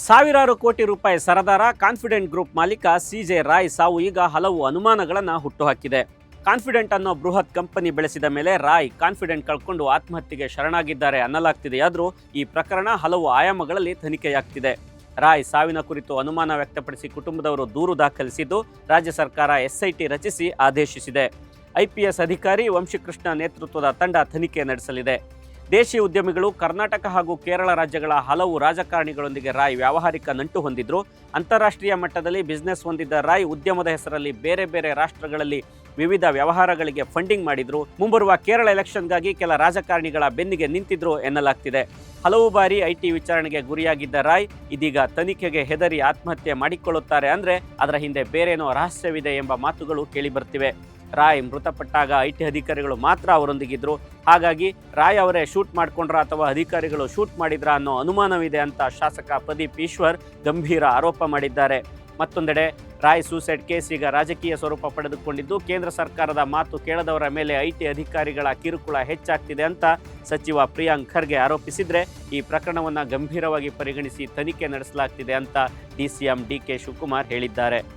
ಸಾವಿರಾರು ಕೋಟಿ ರೂಪಾಯಿ ಸರದಾರ ಕಾನ್ಫಿಡೆಂಟ್ ಗ್ರೂಪ್ ಮಾಲೀಕ ಸಿಜೆ ರಾಯ್ ಸಾವು ಈಗ ಹಲವು ಅನುಮಾನಗಳನ್ನು ಹುಟ್ಟುಹಾಕಿದೆ. ಕಾನ್ಫಿಡೆಂಟ್ ಅನ್ನೋ ಬೃಹತ್ ಕಂಪನಿ ಬೆಳೆಸಿದ ಮೇಲೆ ರಾಯ್ ಕಾನ್ಫಿಡೆಂಟ್ ಕಳ್ಕೊಂಡು ಆತ್ಮಹತ್ಯೆಗೆ ಶರಣಾಗಿದ್ದಾರೆ ಅನ್ನಲಾಗ್ತಿದೆಯಾದರೂ ಈ ಪ್ರಕರಣ ಹಲವು ಆಯಾಮಗಳಲ್ಲಿ ತನಿಖೆಯಾಗ್ತಿದೆ. ರಾಯ್ ಸಾವಿನ ಕುರಿತು ಅನುಮಾನ ವ್ಯಕ್ತಪಡಿಸಿ ಕುಟುಂಬದವರು ದೂರು ದಾಖಲಿಸಿದ್ದು ರಾಜ್ಯ ಸರ್ಕಾರ ಎಸ್ಐಟಿ ರಚಿಸಿ ಆದೇಶಿಸಿದೆ. IPS ಅಧಿಕಾರಿ ವಂಶಿಕೃಷ್ಣ ನೇತೃತ್ವದ ತಂಡ ತನಿಖೆ ನಡೆಸಲಿದೆ. ದೇಶಿ ಉದ್ಯಮಿಗಳು ಕರ್ನಾಟಕ ಹಾಗೂ ಕೇರಳ ರಾಜ್ಯಗಳ ಹಲವು ರಾಜಕಾರಣಿಗಳೊಂದಿಗೆ ರಾಯ್ ವ್ಯಾವಹಾರಿಕ ನಂಟು ಹೊಂದಿದ್ರು. ಅಂತಾರಾಷ್ಟ್ರೀಯ ಮಟ್ಟದಲ್ಲಿ ಬಿಸ್ನೆಸ್ ಹೊಂದಿದ್ದ ರಾಯ್ ಉದ್ಯಮದ ಹೆಸರಲ್ಲಿ ಬೇರೆ ಬೇರೆ ರಾಷ್ಟ್ರಗಳಲ್ಲಿ ವಿವಿಧ ವ್ಯವಹಾರಗಳಿಗೆ ಫಂಡಿಂಗ್ ಮಾಡಿದ್ರು. ಮುಂಬರುವ ಕೇರಳ ಎಲೆಕ್ಷನ್ಗಾಗಿ ಕೆಲ ರಾಜಕಾರಣಿಗಳ ಬೆನ್ನಿಗೆ ನಿಂತಿದ್ರು ಎನ್ನಲಾಗ್ತಿದೆ. ಹಲವು ಬಾರಿ IT ವಿಚಾರಣೆಗೆ ಗುರಿಯಾಗಿದ್ದ ರಾಯ್ ಇದೀಗ ತನಿಖೆಗೆ ಹೆದರಿ ಆತ್ಮಹತ್ಯೆ ಮಾಡಿಕೊಳ್ಳುತ್ತಾರೆ ಅಂದ್ರೆ ಅದರ ಹಿಂದೆ ಬೇರೇನೋ ರಹಸ್ಯವಿದೆ ಎಂಬ ಮಾತುಗಳು ಕೇಳಿಬರ್ತಿವೆ. ರಾಯ್ ಮೃತಪಟ್ಟಾಗ IT ಅಧಿಕಾರಿಗಳು ಮಾತ್ರ ಅವರೊಂದಿಗಿದ್ರು. ಹಾಗಾಗಿ ರಾಯ್ ಅವರೇ ಶೂಟ್ ಮಾಡ್ಕೊಂಡ್ರ ಅಥವಾ ಅಧಿಕಾರಿಗಳು ಶೂಟ್ ಮಾಡಿದ್ರ ಅನ್ನೋ ಅನುಮಾನವಿದೆ ಅಂತ ಶಾಸಕ ಪ್ರದೀಪ್ ಈಶ್ವರ್ ಗಂಭೀರ ಆರೋಪ ಮಾಡಿದ್ದಾರೆ. ಮತ್ತೊಂದೆಡೆ ರಾಯ್ ಸೂಸೈಡ್ ಕೇಸ್ ಈಗ ರಾಜಕೀಯ ಸ್ವರೂಪ ಪಡೆದುಕೊಂಡಿದ್ದು ಕೇಂದ್ರ ಸರ್ಕಾರದ ಮಾತು ಕೇಳದವರ ಮೇಲೆ IT ಅಧಿಕಾರಿಗಳ ಕಿರುಕುಳ ಹೆಚ್ಚಾಗ್ತಿದೆ ಅಂತ ಸಚಿವ ಪ್ರಿಯಾಂಕ್ ಖರ್ಗೆ ಆರೋಪಿಸಿದ್ರೆ ಈ ಪ್ರಕರಣವನ್ನು ಗಂಭೀರವಾಗಿ ಪರಿಗಣಿಸಿ ತನಿಖೆ ನಡೆಸಲಾಗ್ತಿದೆ ಅಂತ DCM DK ಶಿವಕುಮಾರ್ ಹೇಳಿದ್ದಾರೆ.